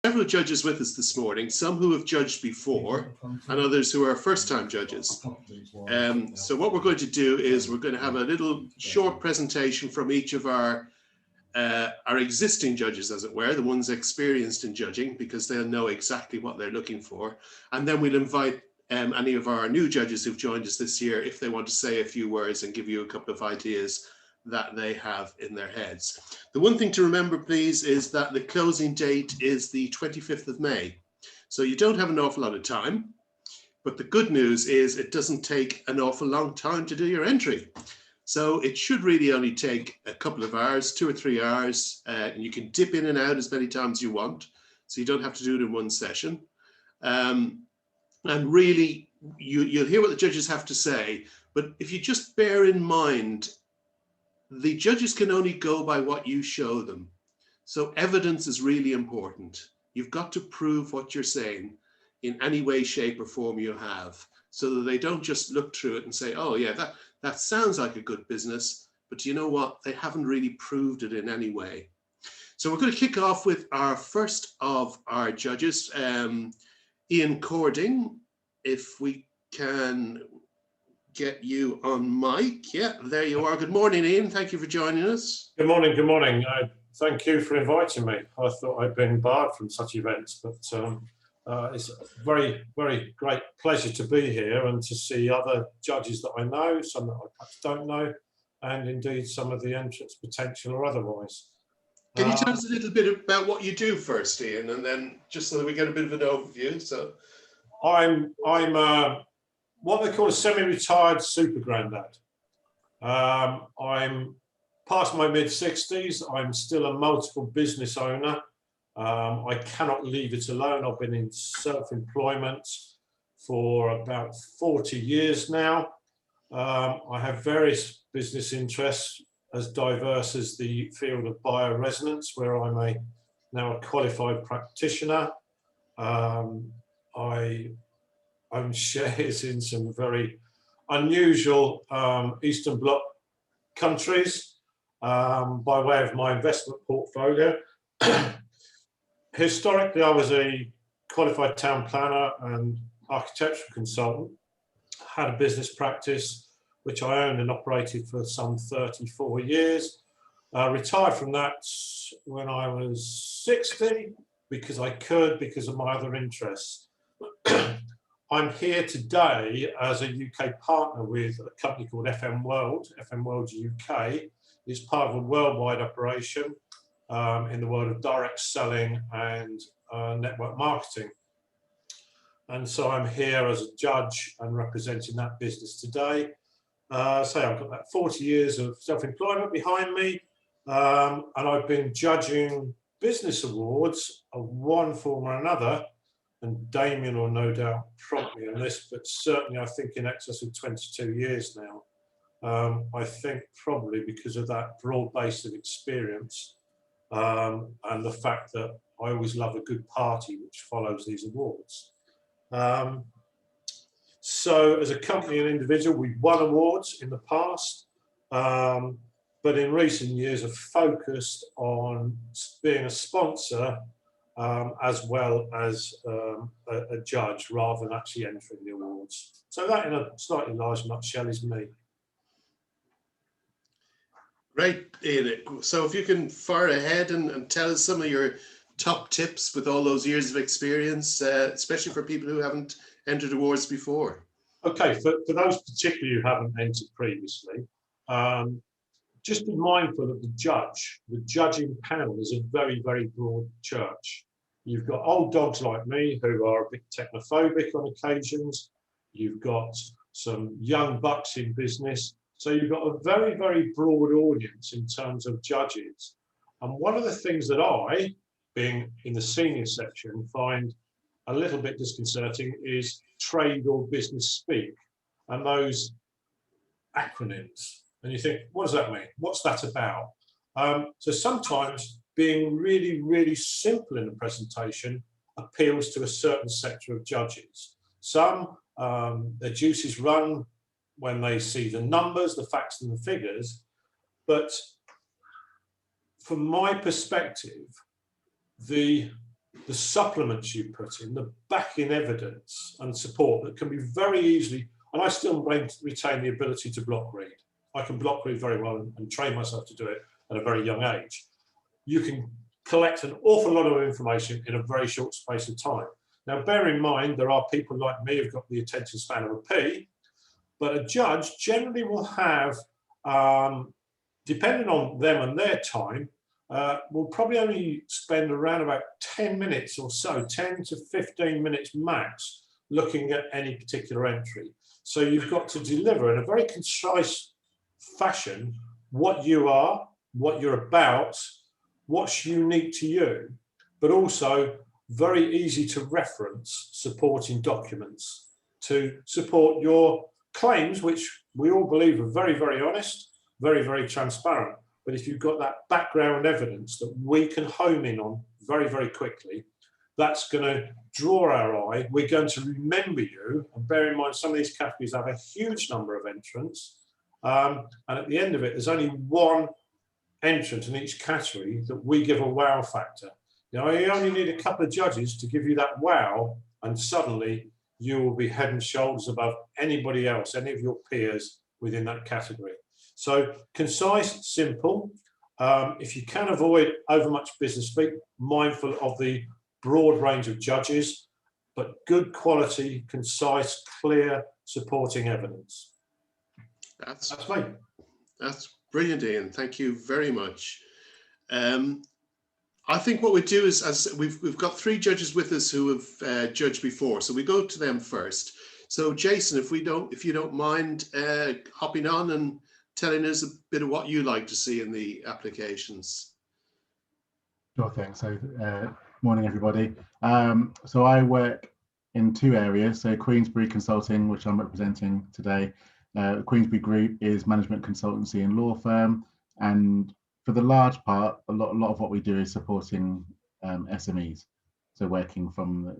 Several judges with us this morning, some who have judged before and others who are first-time judges. So what we're going to do is we're going to have a little short presentation from each of our existing judges, as it were, the ones experienced in judging, because they'll know exactly what they're looking for. And then we'll invite any of our new judges who've joined us this year, if they want to say a few words and give you a couple of ideas that they have in their heads. The one thing to remember, please, is that the closing date is the 25th of May. So you don't have an awful lot of time, but the good news is it doesn't take an awful long time to do your entry. So it should really only take a couple of hours, 2 or 3 hours, and you can dip in and out as many times as you want. So you don't have to do it in one session. And really, you'll hear what the judges have to say, but if you just bear in mind, the judges can only go by what you show them. So evidence is really important. You've got to prove what you're saying in any way, shape or form you have, so that they don't just look through it and say, oh yeah, that sounds like a good business, but you know what? They haven't really proved it in any way. So we're going to kick off with our first of our judges, Ian Cording. If we can get you on mic. Yeah, there you are. Good morning, Ian. Thank you for joining us. Good morning. Good morning. Thank you for inviting me. I thought I'd been barred from such events, but it's a very, very great pleasure to be here and to see other judges that I know, some that I perhaps don't know, and indeed some of the entrants potential or otherwise. Can you tell us a little bit about what you do first, Ian, and then just so that we get a bit of an overview? So, I'm what they call a semi-retired super granddad. I'm past my mid-60s. I'm still a multiple business owner. I cannot leave it alone. I've been in self-employment for about 40 years now. I have various business interests as diverse as the field of bioresonance, where I'm now a qualified practitioner. I own shares in some very unusual Eastern Bloc countries by way of my investment portfolio. Historically, I was a qualified town planner and architectural consultant. Had a business practice which I owned and operated for some 34 years. Retired from that when I was 60 because I could, because of my other interests. I'm here today as a UK partner with a company called FM World UK. It's part of a worldwide operation in the world of direct selling and network marketing. And so I'm here as a judge and representing that business today. I've got about 40 years of self-employment behind me, and I've been judging business awards of one form or another. And Damien will no doubt prompt me on this, but certainly I think in excess of 22 years now. I think probably because of that broad base of experience and the fact that I always love a good party which follows these awards. So as a company and individual, we've won awards in the past, but in recent years have focused on being a sponsor as well as a judge, rather than actually entering the awards. So that, in a slightly large nutshell, is me. Great, Ian. So if you can fire ahead and tell us some of your top tips with all those years of experience, especially for people who haven't entered awards before. Okay, for those particularly who haven't entered previously, just be mindful of the judging panel is a very, very broad church. You've got old dogs like me who are a bit technophobic on occasions. You've got some young bucks in business. So you've got a very, very broad audience in terms of judges. And one of the things that I, being in the senior section, find a little bit disconcerting is trade or business speak and those acronyms. And you think, what does that mean? What's that about? So sometimes being really, really simple in the presentation appeals to a certain sector of judges. Some, their juices run when they see the numbers, the facts and the figures. But from my perspective, the the supplements you put in, the backing evidence and support that can be very easily, and I still retain the ability to block read. I can block read very well and train myself to do it at a very young age. You can collect an awful lot of information in a very short space of time. Now, bear in mind, there are people like me who've got the attention span of a pea, but a judge generally will have, depending on them and their time, will probably only spend around about 10 minutes or so, 10 to 15 minutes max, looking at any particular entry. So you've got to deliver in a very concise fashion what you are, what you're about, what's unique to you, but also very easy to reference supporting documents to support your claims, which we all believe are very, very honest, very, very transparent. But if you've got that background evidence that we can home in on very, very quickly, that's going to draw our eye. We're going to remember you. And bear in mind, some of these categories have a huge number of entrants. And at the end of it, there's only one entrant in each category that we give a wow factor. You know, you only need a couple of judges to give you that wow, and suddenly you will be head and shoulders above anybody else, any of your peers within that category. So concise, simple. If you can avoid over much business speak, mindful of the broad range of judges, but good quality, concise, clear, supporting evidence. That's me. That's brilliant, Ian. Thank you very much. I think what we do is, as we've got 3 judges with us who have judged before, so we go to them first. So, Jason, if you don't mind hopping on and telling us a bit of what you like to see in the applications. Sure thing. So, morning, everybody. So I work in 2 areas. So Queensbury Consulting, which I'm representing today. Queensbury Group is management consultancy and law firm, and for the large part, a lot of what we do is supporting SMEs. So working from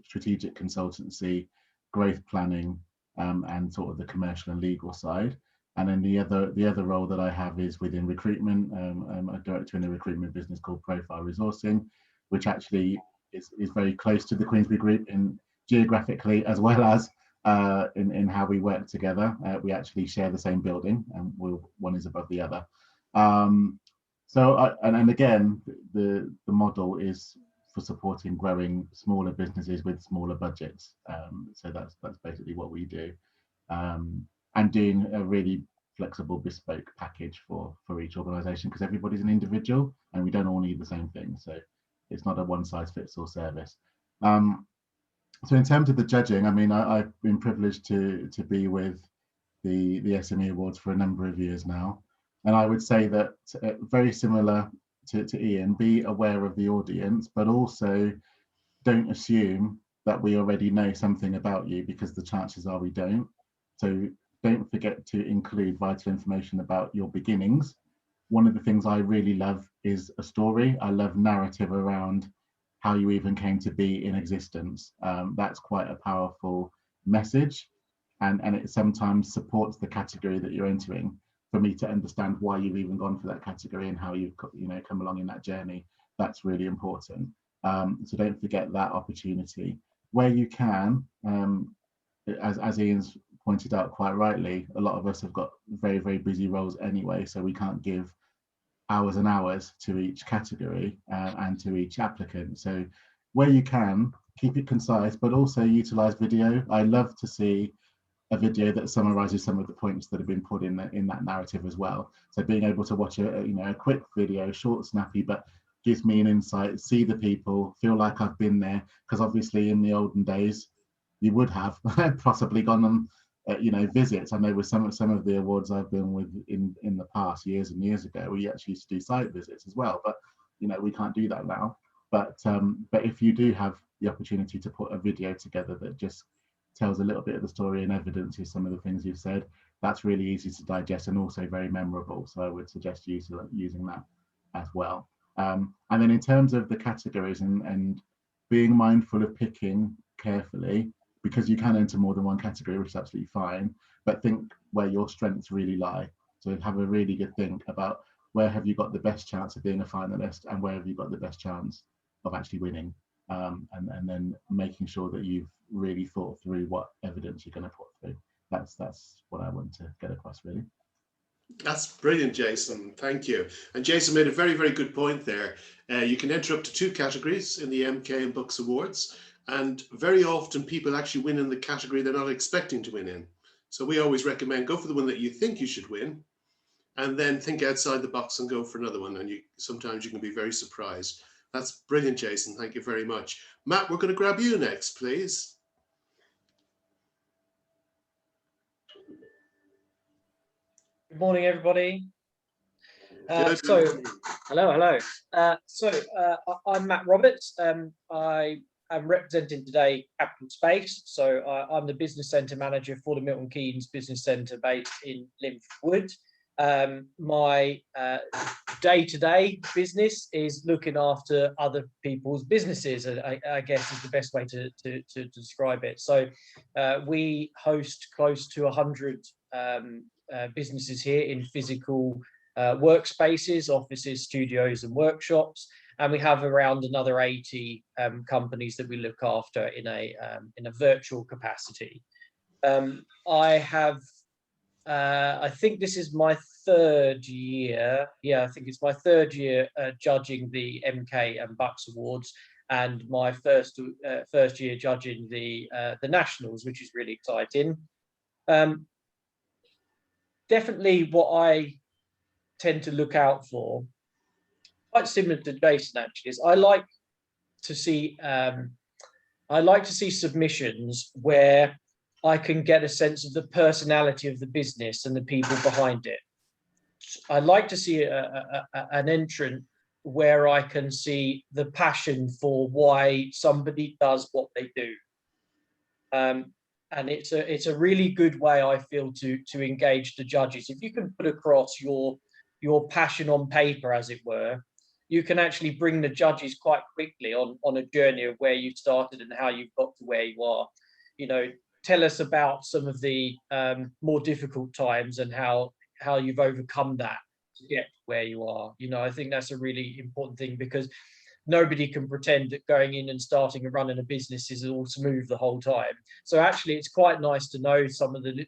strategic consultancy, growth planning, and sort of the commercial and legal side. And then the other role that I have is within recruitment. I'm a director in a recruitment business called Profile Resourcing, which actually is very close to the Queensbury Group in geographically as well as in how we work together. We actually share the same building, and one is above the other. And again, the model is for supporting growing smaller businesses with smaller budgets. So that's basically what we do, and doing a really flexible bespoke package for each organisation, because everybody's an individual and we don't all need the same thing. So it's not a one size fits all service. So in terms of the judging, I mean, I've been privileged to be with the SME Awards for a number of years now. And I would say that very similar to Ian, be aware of the audience, but also don't assume that we already know something about you, because the chances are we don't. So don't forget to include vital information about your beginnings. One of the things I really love is a story. I love narrative around how you even came to be in existence. That's quite a powerful message, and it sometimes supports the category that you're entering. For me to understand why you've even gone for that category and how you've come along in that journey, that's really important. So don't forget that opportunity. Where you can, as Ian's pointed out quite rightly, a lot of us have got very, very busy roles anyway, so we can't give hours and hours to each category and to each applicant. So where you can, keep it concise, but also utilize video. I love to see a video that summarizes some of the points that have been put in that narrative as well. So being able to watch a quick video, short, snappy, but gives me an insight, see the people, feel like I've been there, because obviously in the olden days you would have possibly gone on visits. I know with some of the awards I've been with in the past, years and years ago, we actually used to do site visits as well, but we can't do that now. But if you do have the opportunity to put a video together that just tells a little bit of the story and evidences some of the things you've said, that's really easy to digest and also very memorable. So I would suggest using that as well. And then in terms of the categories and being mindful of picking carefully, because you can enter more than one category, which is absolutely fine, but think where your strengths really lie. So have a really good think about where have you got the best chance of being a finalist and where have you got the best chance of actually winning. and then making sure that you've really thought through what evidence you're going to put through. That's what I want to get across, really. That's brilliant, Jason. Thank you. And Jason made a very, very good point there. You can enter up to 2 categories in the MK and Books Awards, and very often people actually win in the category they're not expecting to win in. So we always recommend go for the one that you think you should win, and then think outside the box and go for another one. And sometimes you can be very surprised. That's brilliant, Jason. Thank you very much. Matt, we're going to grab you next, please. Good morning, everybody. Good. Hello. I'm Matt Roberts. I am representing today Capital Space. So I'm the business centre manager for the Milton Keynes Business Centre based in Linford Wood. My day-to-day business is looking after other people's businesses, I guess is the best way to describe it. So we host close to 100 businesses here in physical workspaces, offices, studios and workshops, and we have around another 80 companies that we look after in a virtual capacity. I think this is my 3rd year. Yeah, I think it's my 3rd year judging the MK and Bucks Awards, and my first year judging the Nationals, which is really exciting. Definitely what I tend to look out for, quite similar to Jason actually, is I like to see submissions where I can get a sense of the personality of the business and the people behind it. I like to see an entrant where I can see the passion for why somebody does what they do. And it's a really good way, I feel, to engage the judges. If you can put across your passion on paper, as it were, you can actually bring the judges quite quickly on a journey of where you started and how you've got to where you are. You know, tell us about some of the more difficult times and how you've overcome that to get where you are. You know, I think that's a really important thing, because nobody can pretend that going in and starting and running a business is all smooth the whole time. So actually, it's quite nice to know some of the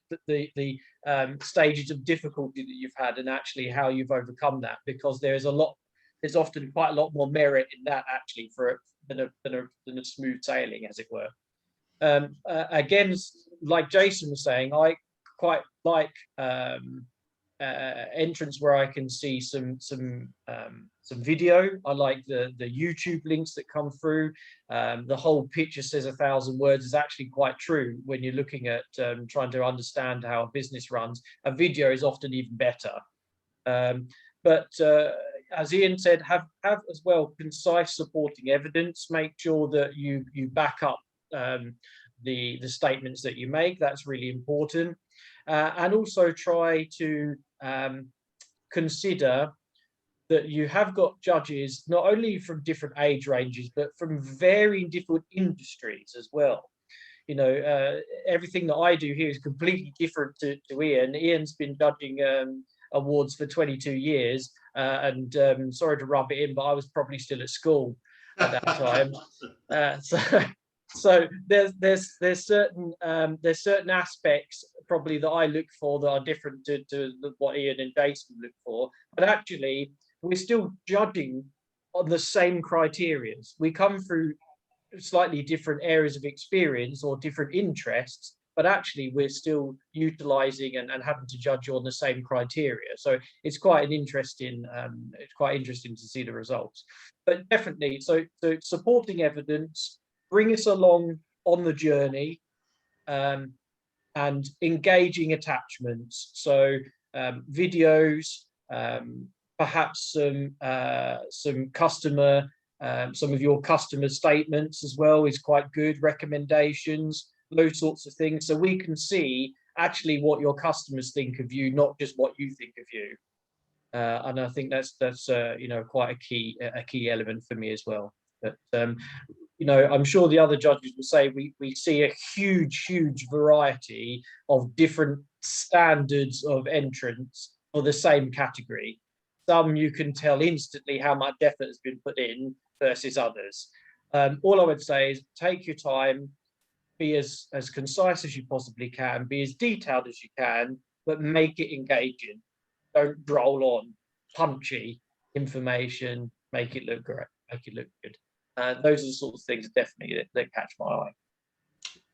stages of difficulty that you've had and actually how you've overcome that, because there's often quite a lot more merit in that actually than a smooth sailing, as it were. Again, like Jason was saying, I quite like entrance where I can see some video. I like the YouTube links that come through. The whole picture says 1,000 words is actually quite true when you're looking at trying to understand how a business runs. A video is often even better. But as Ian said, have as well concise supporting evidence. Make sure that you back up the statements that you make. That's really important. And also try to consider that you have got judges not only from different age ranges, but from varying different industries as well. You know, everything that I do here is completely different to Ian. Ian's been judging awards for 22 years, and sorry to rub it in, but I was probably still at school at that time. So there's certain aspects probably that I look for that are different to what Ian and Jason look for, but actually we're still judging on the same criteria. We come through slightly different areas of experience or different interests, but actually we're still utilizing and having to judge on the same criteria. So it's quite interesting to see the results. But definitely, so supporting evidence, bring us along on the journey, and engaging attachments. So videos, perhaps some customer, some of your customer statements as well is quite good. Recommendations, those sorts of things, so we can see actually what your customers think of you, not just what you think of you. And I think that's you know, quite a key element for me as well. But you know, I'm sure the other judges will say we see a huge variety of different standards of entrance for the same category. Some you can tell instantly how much effort has been put in versus others. All I would say is take your time, be as concise as you possibly can, be as detailed as you can, but make it engaging. Don't droll on punchy information, make it look great, make it look good. Those are the sorts of things definitely that catch my eye.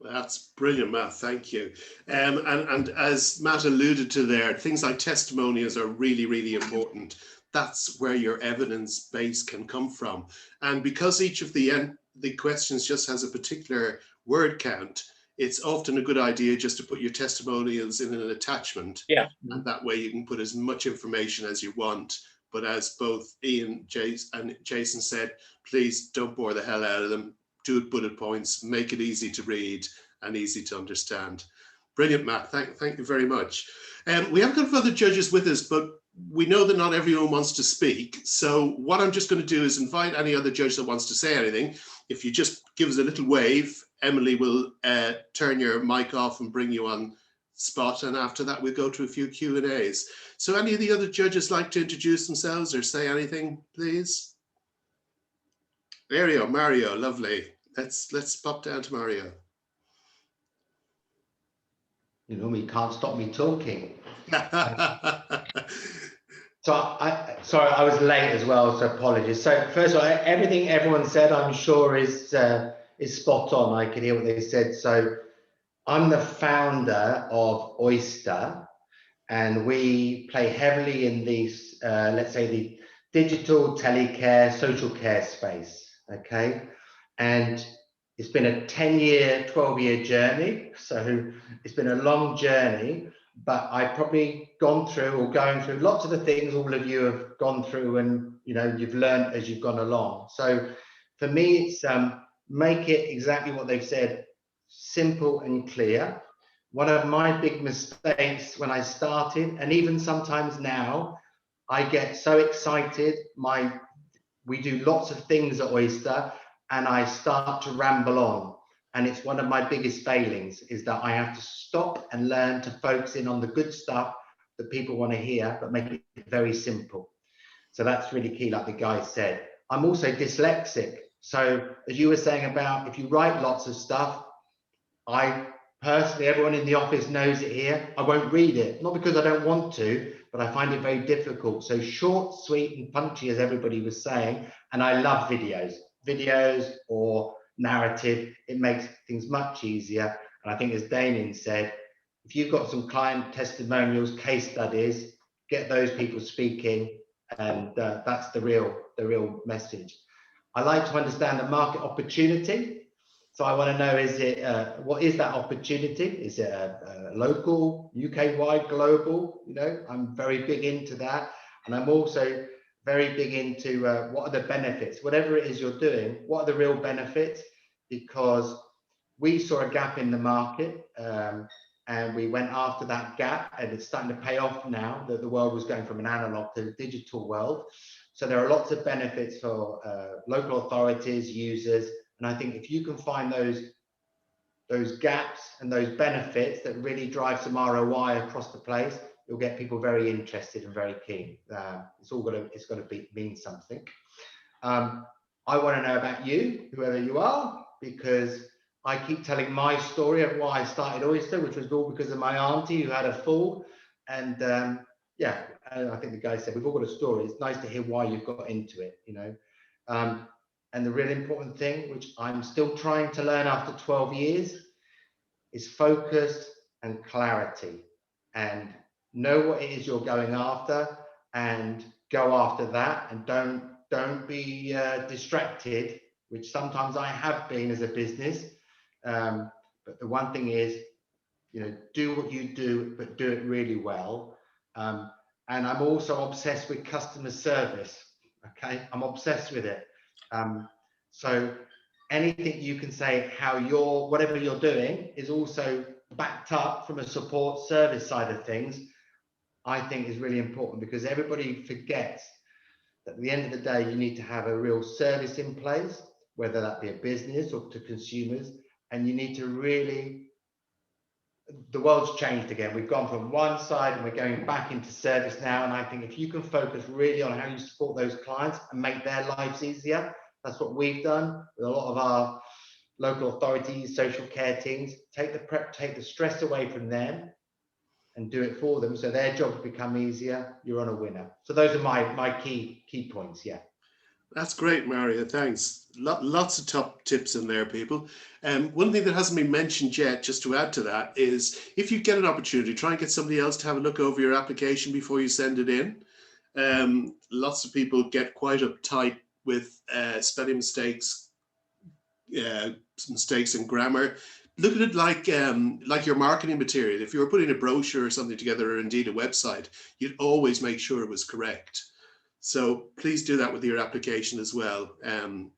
That's brilliant, Matt. Thank you. And as Matt alluded to there, things like testimonials are really, really important. That's where your evidence base can come from. And because each of the questions just has a particular word count, it's often a good idea just to put your testimonials in an attachment. Yeah. And that way you can put as much information as you want. But as both Ian, and Jason said, please don't bore the hell out of them. Do it bullet points, make it easy to read and easy to understand. Brilliant, Matt. Thank you very much. We have a couple of other judges with us, but we know that not everyone wants to speak. So what I'm just going to do is invite any other judge that wants to say anything. If you just give us a little wave, Emily will turn your mic off and bring you on spot. And after that, we'll go to a few Q&As. So any of the other judges like to introduce themselves or say anything, please? There you go, Mario, lovely. Let's pop down to Mario. You know, you can't stop me talking. Sorry, I was late as well, so apologies. So first of all, everything everyone said, I'm sure is spot on. I can hear what they said. So I'm the founder of Oyster, and we play heavily in these, let's say, the digital telecare, social care space. Okay, and it's been a 10-year, 12-year journey. So it's been a long journey, but I've probably gone through or going through lots of the things all of you have gone through, and you know, you've learned as you've gone along. So for me, it's make it exactly what they've said, simple and clear. One of my big mistakes when I started, and even sometimes now, I get so excited. We do lots of things at Oyster, and I start to ramble on. And it's one of my biggest failings, is that I have to stop and learn to focus in on the good stuff that people want to hear, but make it very simple. So that's really key, like the guy said. I'm also dyslexic. So as you were saying about, if you write lots of stuff, I personally, everyone in the office knows it here, I won't read it. Not because I don't want to, but I find it very difficult. So short, sweet and punchy, as everybody was saying. And I love videos or narrative. It makes things much easier. And I think, as Damien said, if you've got some client testimonials, case studies, get those people speaking, and that's the real message. I like to understand the market opportunity. So I want to know, is it what is that opportunity? Is it a local, UK-wide, global? You know, I'm very big into that, and I'm also very big into what are the benefits, whatever it is you're doing. What are the real benefits? Because we saw a gap in the market, and we went after that gap, and it's starting to pay off now that the world was going from an analog to the digital world. So there are lots of benefits for local authorities, users. And I think if you can find those gaps and those benefits that really drive some ROI across the place, you'll get people very interested and very keen. It's got to mean something. I want to know about you, whoever you are, because I keep telling my story of why I started Oyster, which was all because of my auntie who had a fall. And yeah, I think the guy said, we've all got a story. It's nice to hear why you've got into it, you know. And the really important thing, which I'm still trying to learn after 12 years, is focus and clarity. And know what it is you're going after, and go after that. And don't be distracted, which sometimes I have been as a business. But the one thing is, you know, do what you do, but do it really well. And I'm also obsessed with customer service. Okay, I'm obsessed with it. So anything you can say how whatever you're doing is also backed up from a support service side of things, I think is really important, because everybody forgets that at the end of the day, you need to have a real service in place, whether that be a business or to consumers. And you need to really, the world's changed again. We've gone from one side and we're going back into service now. And I think if you can focus really on how you support those clients and make their lives easier, That's what we've done with a lot of our local authorities, social care teams. Take the stress away from them and do it for them, so their jobs become easier. You're on a winner. So those are my key points. Yeah. That's great, Mario. Thanks. Lots of top tips in there, people. One thing that hasn't been mentioned yet, just to add to that, is if you get an opportunity, try and get somebody else to have a look over your application before you send it in. Lots of people get quite uptight with spelling mistakes, mistakes in grammar. Look at it like your marketing material. If you were putting a brochure or something together, or indeed a website, you'd always make sure it was correct. So please do that with your application as well.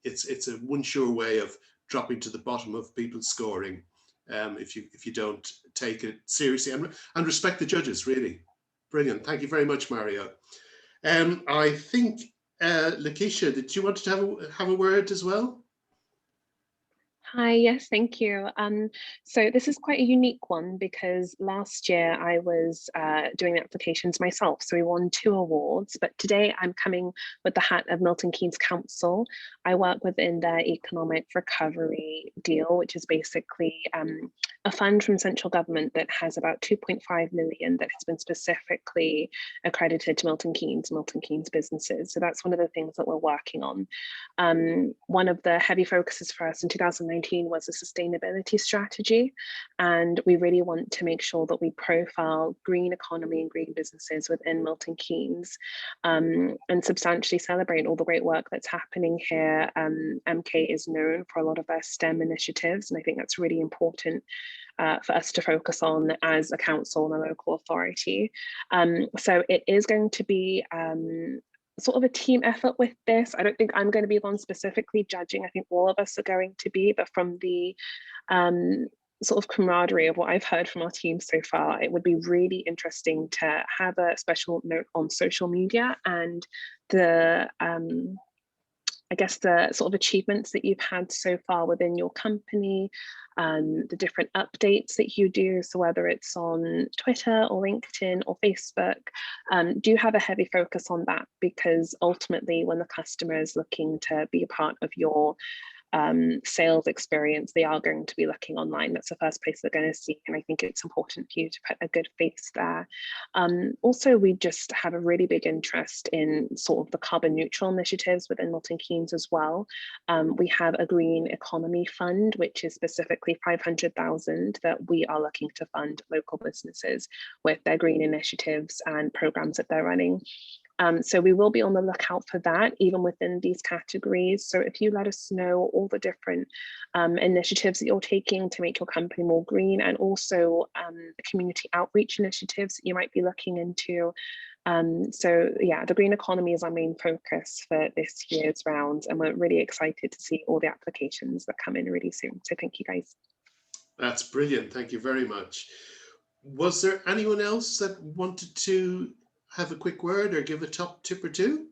It's a one sure way of dropping to the bottom of people's scoring if you don't take it seriously and respect the judges. Really brilliant. Thank you very much, Mario. I think Lakeisha, did you want to have a word as well? Hi, yes, thank you. So this is quite a unique one because last year I was doing the applications myself, so we won 2 awards, but today I'm coming with the hat of Milton Keynes Council. I work within their economic recovery deal, which is basically a fund from central government that has about 2.5 million that has been specifically accredited to Milton Keynes businesses. So that's one of the things that we're working on. One of the heavy focuses for us in 2019 was a sustainability strategy, and we really want to make sure that we profile green economy and green businesses within Milton Keynes and substantially celebrate all the great work that's happening here. MK is known for a lot of their STEM initiatives, and I think that's really important for us to focus on as a council and a local authority. So it is going to be sort of a team effort with this. I don't think I'm going to be the one specifically judging. I think all of us are going to be, but from the sort of camaraderie of what I've heard from our team so far, it would be really interesting to have a special note on social media and the I guess the sort of achievements that you've had so far within your company, the different updates that you do. So whether it's on Twitter or LinkedIn or Facebook, do have a heavy focus on that, because ultimately when the customer is looking to be a part of your sales experience, they are going to be looking online. That's the first place they're going to see, and I think it's important for you to put a good face there. Also, we just have a really big interest in sort of the carbon neutral initiatives within Milton Keynes as well. We have a green economy fund, which is specifically 500,000 that we are looking to fund local businesses with their green initiatives and programs that they're running. So we will be on the lookout for that, even within these categories. So if you let us know all the different initiatives that you're taking to make your company more green, and also the community outreach initiatives that you might be looking into. So yeah, the green economy is our main focus for this year's round, and we're really excited to see all the applications that come in really soon. So thank you guys. That's brilliant. Thank you very much. Was there anyone else that wanted to have a quick word or give a top tip or two?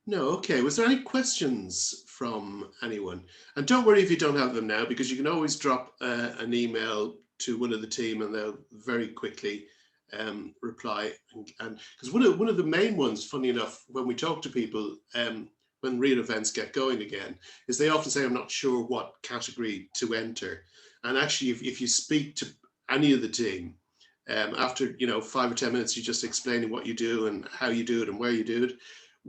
No, okay. Was there any questions from anyone? And don't worry if you don't have them now, because you can always drop an email to one of the team and they'll very quickly reply. And because one of the main ones, funny enough, when we talk to people, when real events get going again, is they often say, I'm not sure what category to enter. And actually, if you speak to any of the team, after 5 or 10 minutes, you're just explaining what you do and how you do it and where you do it,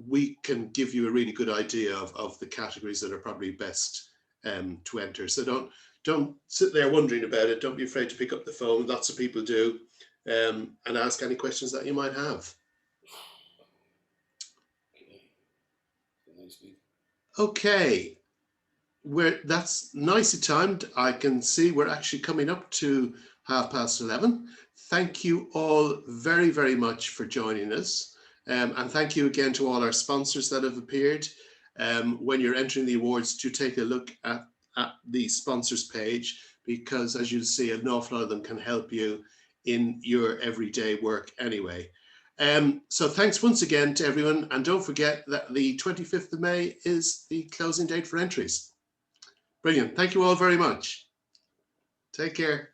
we can give you a really good idea of the categories that are probably best to enter. So don't sit there wondering about it. Don't be afraid to pick up the phone. Lots of people do, and ask any questions that you might have. Okay, that's nicely timed. I can see we're actually coming up to 11:30. Thank you all very, very much for joining us. And thank you again to all our sponsors that have appeared. When you're entering the awards, do take a look at the sponsors page, because as you'll see, an awful lot of them can help you in your everyday work anyway. So thanks once again to everyone. And don't forget that the 25th of May is the closing date for entries. Brilliant. Thank you all very much. Take care.